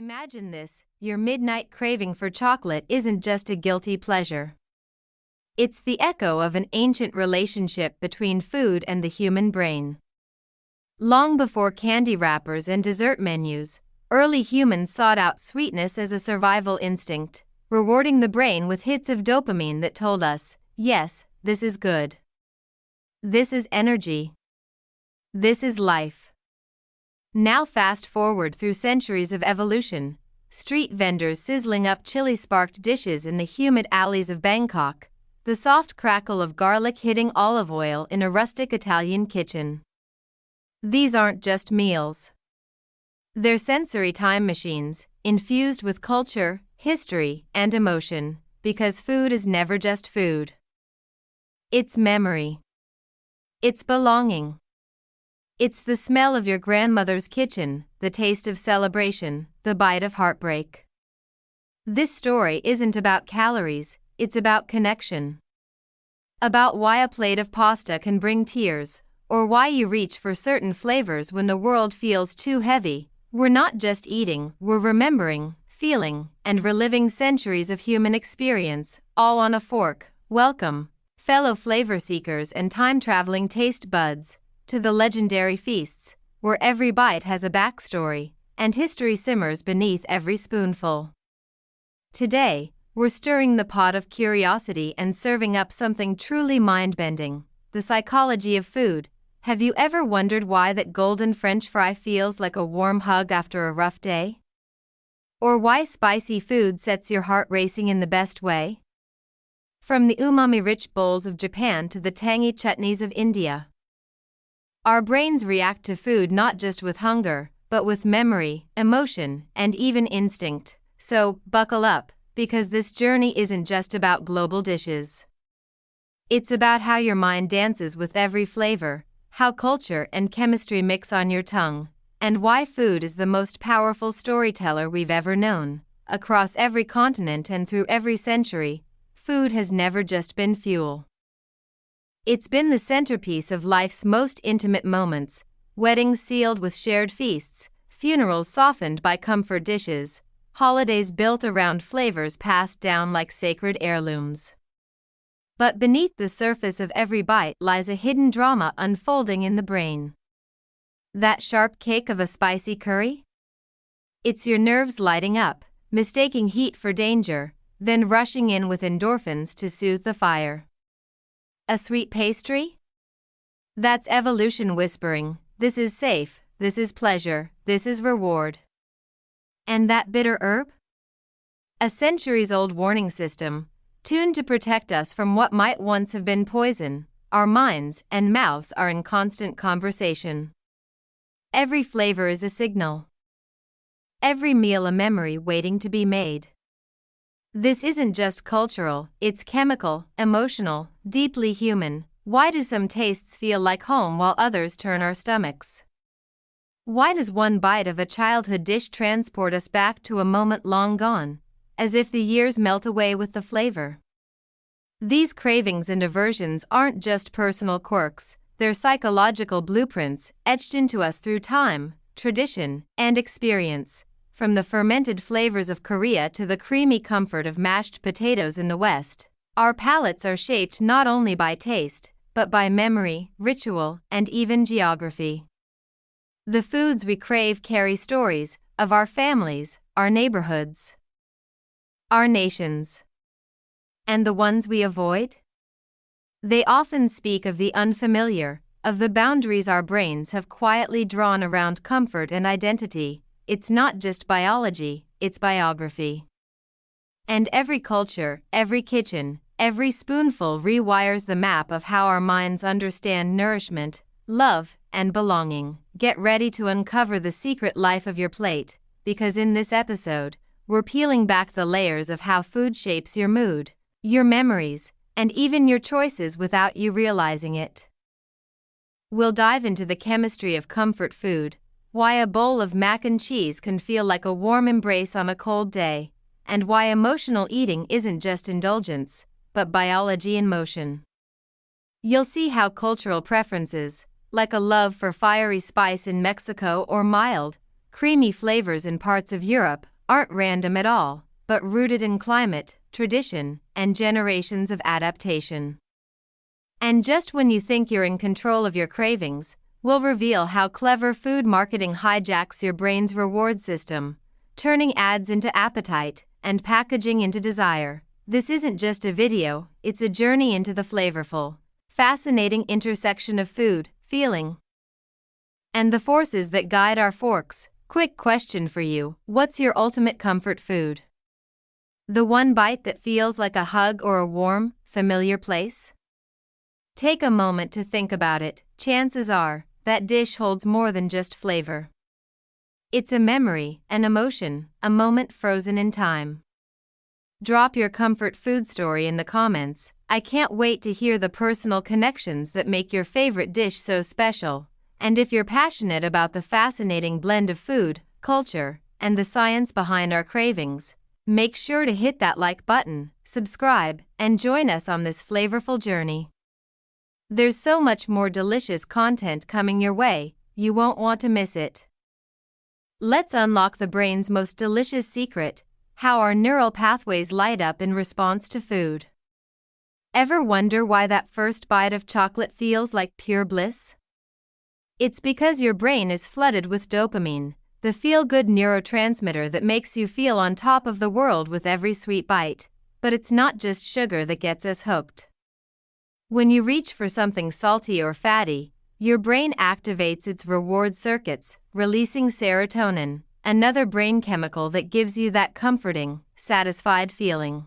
Imagine this: your midnight craving for chocolate isn't just a guilty pleasure. It's the echo of an ancient relationship between food and the human brain. Long before candy wrappers and dessert menus, early humans sought out sweetness as a survival instinct, rewarding the brain with hits of dopamine that told us, yes, this is good. This is energy. This is life. Now fast forward through centuries of evolution, street vendors sizzling up chili-sparked dishes in the humid alleys of Bangkok, the soft crackle of garlic hitting olive oil in a rustic Italian kitchen. These aren't just meals. They're sensory time machines, infused with culture, history, and emotion, because food is never just food. It's memory. It's belonging. It's the smell of your grandmother's kitchen, the taste of celebration, the bite of heartbreak. This story isn't about calories, it's about connection. About why a plate of pasta can bring tears, or why you reach for certain flavors when the world feels too heavy. We're not just eating, we're remembering, feeling, and reliving centuries of human experience, all on a fork. Welcome, fellow flavor seekers and time-traveling taste buds, to the legendary feasts, where every bite has a backstory, and history simmers beneath every spoonful. Today, we're stirring the pot of curiosity and serving up something truly mind-bending: the psychology of food. Have you ever wondered why that golden French fry feels like a warm hug after a rough day? Or why spicy food sets your heart racing in the best way? From the umami-rich bowls of Japan to the tangy chutneys of India, our brains react to food not just with hunger, but with memory, emotion, and even instinct. So, buckle up, because this journey isn't just about global dishes. It's about how your mind dances with every flavor, how culture and chemistry mix on your tongue, and why food is the most powerful storyteller we've ever known. Across every continent and through every century, food has never just been fuel. It's been the centerpiece of life's most intimate moments: weddings sealed with shared feasts, funerals softened by comfort dishes, holidays built around flavors passed down like sacred heirlooms. But beneath the surface of every bite lies a hidden drama unfolding in the brain. That sharp kick of a spicy curry? It's your nerves lighting up, mistaking heat for danger, then rushing in with endorphins to soothe the fire. A sweet pastry? That's evolution whispering, this is safe, this is pleasure, this is reward. And that bitter herb? A centuries-old warning system, tuned to protect us from what might once have been poison. Our minds and mouths are in constant conversation. Every flavor is a signal. Every meal a memory waiting to be made. This isn't just cultural, it's chemical, emotional, deeply human. Why do some tastes feel like home while others turn our stomachs? Why does one bite of a childhood dish transport us back to a moment long gone, as if the years melt away with the flavor? These cravings and aversions aren't just personal quirks, they're psychological blueprints etched into us through time, tradition, and experience. From the fermented flavors of Korea to the creamy comfort of mashed potatoes in the West, our palates are shaped not only by taste, but by memory, ritual, and even geography. The foods we crave carry stories of our families, our neighborhoods, our nations. And the ones we avoid? They often speak of the unfamiliar, of the boundaries our brains have quietly drawn around comfort and identity. It's not just biology, it's biography. And every culture, every kitchen, every spoonful rewires the map of how our minds understand nourishment, love, and belonging. Get ready to uncover the secret life of your plate, because in this episode, we're peeling back the layers of how food shapes your mood, your memories, and even your choices without you realizing it. We'll dive into the chemistry of comfort food, why a bowl of mac and cheese can feel like a warm embrace on a cold day, and why emotional eating isn't just indulgence, but biology in motion. You'll see how cultural preferences, like a love for fiery spice in Mexico or mild, creamy flavors in parts of Europe aren't random at all, but rooted in climate, tradition, and generations of adaptation. And just when you think you're in control of your cravings, we'll reveal how clever food marketing hijacks your brain's reward system, turning ads into appetite and packaging into desire. This isn't just a video, it's a journey into the flavorful, fascinating intersection of food, feeling, and the forces that guide our forks. Quick question for you: what's your ultimate comfort food? The one bite that feels like a hug or a warm, familiar place? Take a moment to think about it. Chances are, that dish holds more than just flavor. It's a memory, an emotion, a moment frozen in time. Drop your comfort food story in the comments. I can't wait to hear the personal connections that make your favorite dish so special. And if you're passionate about the fascinating blend of food, culture, and the science behind our cravings, make sure to hit that like button, subscribe, and join us on this flavorful journey. There's so much more delicious content coming your way, you won't want to miss it. Let's unlock the brain's most delicious secret: how our neural pathways light up in response to food. Ever wonder why that first bite of chocolate feels like pure bliss? It's because your brain is flooded with dopamine, the feel-good neurotransmitter that makes you feel on top of the world with every sweet bite. But it's not just sugar that gets us hooked. When you reach for something salty or fatty, your brain activates its reward circuits, releasing serotonin, another brain chemical that gives you that comforting, satisfied feeling.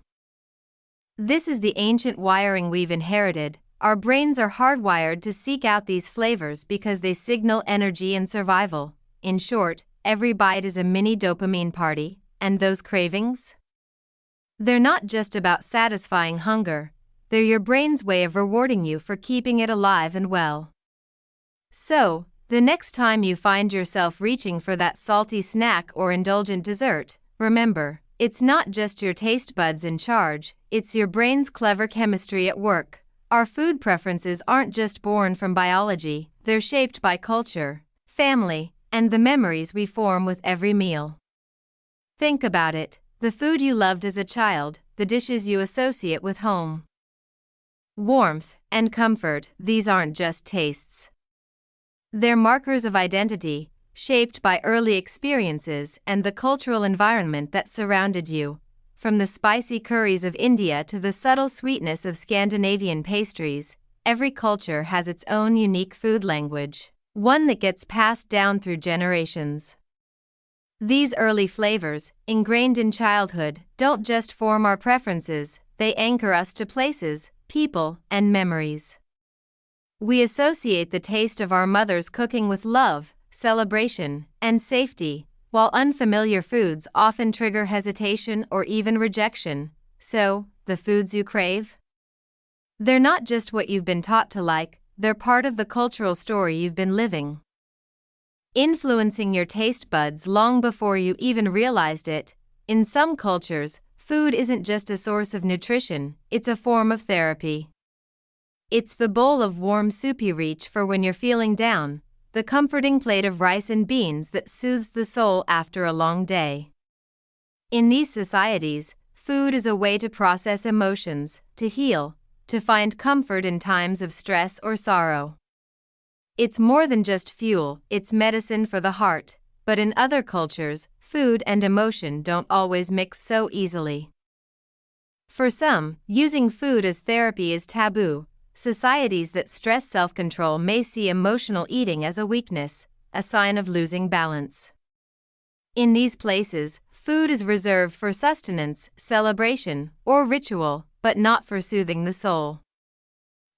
This is the ancient wiring we've inherited. Our brains are hardwired to seek out these flavors because they signal energy and survival. In short, every bite is a mini dopamine party. And those cravings? They're not just about satisfying hunger, they're your brain's way of rewarding you for keeping it alive and well. So, the next time you find yourself reaching for that salty snack or indulgent dessert, remember, it's not just your taste buds in charge, it's your brain's clever chemistry at work. Our food preferences aren't just born from biology, they're shaped by culture, family, and the memories we form with every meal. Think about it: the food you loved as a child, the dishes you associate with home, warmth, and comfort. These aren't just tastes. They're markers of identity, shaped by early experiences and the cultural environment that surrounded you. From the spicy curries of India to the subtle sweetness of Scandinavian pastries, every culture has its own unique food language, one that gets passed down through generations. These early flavors, ingrained in childhood, don't just form our preferences, they anchor us to places, people, and memories. We associate the taste of our mother's cooking with love, celebration, and safety, while unfamiliar foods often trigger hesitation or even rejection. So, the foods you crave? They're not just what you've been taught to like, they're part of the cultural story you've been living, influencing your taste buds long before you even realized it. In some cultures, food isn't just a source of nutrition, it's a form of therapy. It's the bowl of warm soup you reach for when you're feeling down, the comforting plate of rice and beans that soothes the soul after a long day. In these societies, food is a way to process emotions, to heal, to find comfort in times of stress or sorrow. It's more than just fuel, it's medicine for the heart. But in other cultures, food and emotion don't always mix so easily. For some, using food as therapy is taboo. Societies that stress self-control may see emotional eating as a weakness, a sign of losing balance. In these places, food is reserved for sustenance, celebration, or ritual, but not for soothing the soul.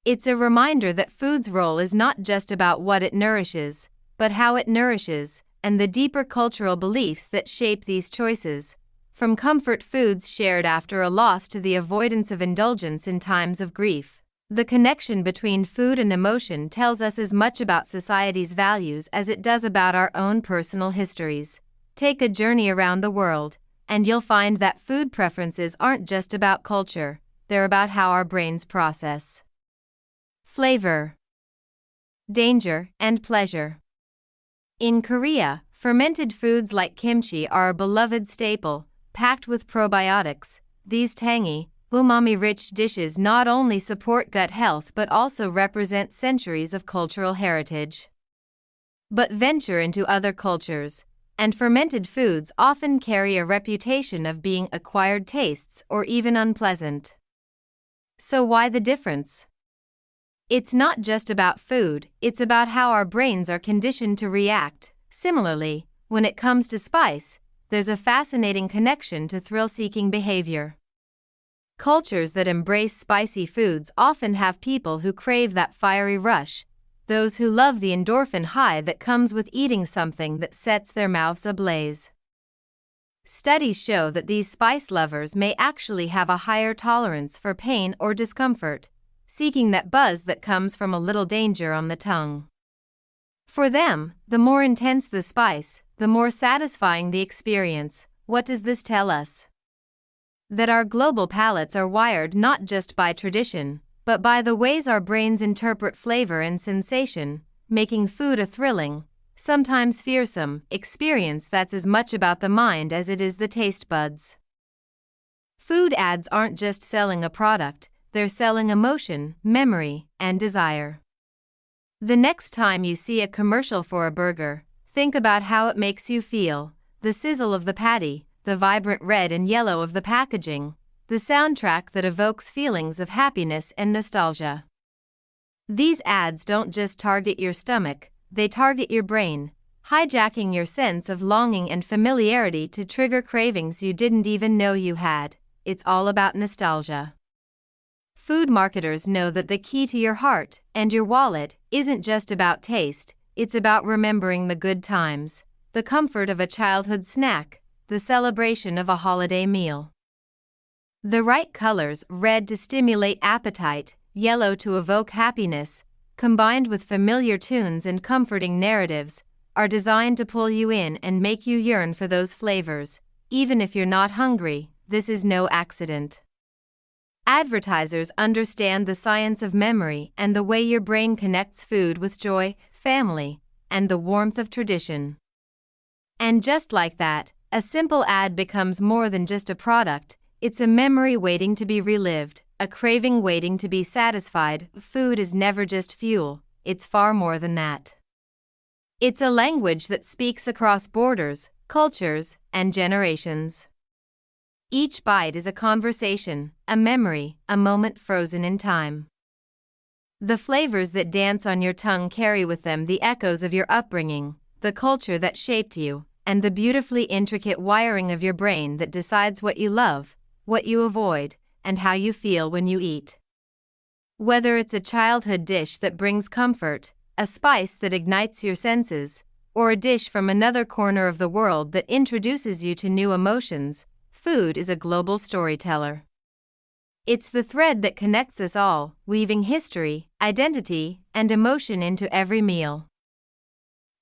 It's a reminder that food's role is not just about what it nourishes, but how it nourishes, and the deeper cultural beliefs that shape these choices. From comfort foods shared after a loss to the avoidance of indulgence in times of grief, the connection between food and emotion tells us as much about society's values as it does about our own personal histories. Take a journey around the world, and you'll find that food preferences aren't just about culture, they're about how our brains process flavor, danger, and pleasure. In Korea, Fermented foods like kimchi are a beloved staple, packed with probiotics. These tangy, umami-rich dishes not only support gut health but also represent centuries of cultural heritage. But venture into other cultures, and fermented foods often carry a reputation of being acquired tastes or even unpleasant. So why the difference? It's not just about food, it's about how our brains are conditioned to react. Similarly, when it comes to spice, there's a fascinating connection to thrill-seeking behavior. Cultures that embrace spicy foods often have people who crave that fiery rush, those who love the endorphin high that comes with eating something that sets their mouths ablaze. Studies show that these spice lovers may actually have a higher tolerance for pain or discomfort, seeking that buzz that comes from a little danger on the tongue. For them, the more intense the spice, the more satisfying the experience. What does this tell us? That our global palates are wired not just by tradition, but by the ways our brains interpret flavor and sensation, making food a thrilling, sometimes fearsome, experience that's as much about the mind as it is the taste buds. Food ads aren't just selling a product, they're selling emotion, memory, and desire. The next time you see a commercial for a burger, think about how it makes you feel: the sizzle of the patty, the vibrant red and yellow of the packaging, the soundtrack that evokes feelings of happiness and nostalgia. These ads don't just target your stomach, they target your brain, hijacking your sense of longing and familiarity to trigger cravings you didn't even know you had. It's all about nostalgia. Food marketers know that the key to your heart and your wallet isn't just about taste, it's about remembering the good times, the comfort of a childhood snack, the celebration of a holiday meal. The right colors, red to stimulate appetite, yellow to evoke happiness, combined with familiar tunes and comforting narratives, are designed to pull you in and make you yearn for those flavors. Even if you're not hungry, this is no accident. Advertisers understand the science of memory and the way your brain connects food with joy, family, and the warmth of tradition. And just like that, a simple ad becomes more than just a product, it's a memory waiting to be relived, a craving waiting to be satisfied. Food is never just fuel, it's far more than that. It's a language that speaks across borders, cultures, and generations. Each bite is a conversation, a memory, a moment frozen in time. The flavors that dance on your tongue carry with them the echoes of your upbringing, the culture that shaped you, and the beautifully intricate wiring of your brain that decides what you love, what you avoid, and how you feel when you eat. Whether it's a childhood dish that brings comfort, a spice that ignites your senses, or a dish from another corner of the world that introduces you to new emotions, food is a global storyteller. It's the thread that connects us all, weaving history, identity, and emotion into every meal.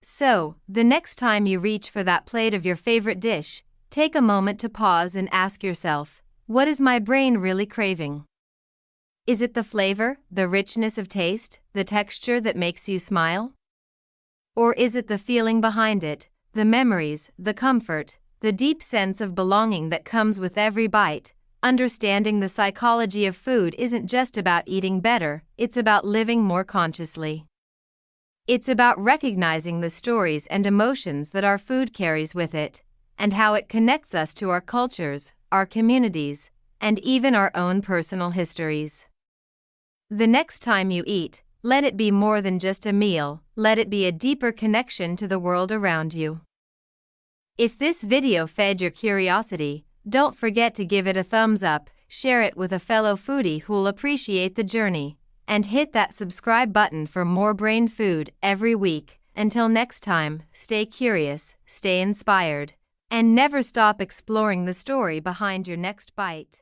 So, the next time you reach for that plate of your favorite dish, take a moment to pause and ask yourself, what is my brain really craving? Is it the flavor, the richness of taste, the texture that makes you smile? Or is it the feeling behind it, the memories, the comfort, the deep sense of belonging that comes with every bite? Understanding the psychology of food isn't just about eating better, it's about living more consciously. It's about recognizing the stories and emotions that our food carries with it, and how it connects us to our cultures, our communities, and even our own personal histories. The next time you eat, let it be more than just a meal, let it be a deeper connection to the world around you. If this video fed your curiosity, don't forget to give it a thumbs up, share it with a fellow foodie who'll appreciate the journey, and hit that subscribe button for more brain food every week. Until next time, stay curious, stay inspired, and never stop exploring the story behind your next bite.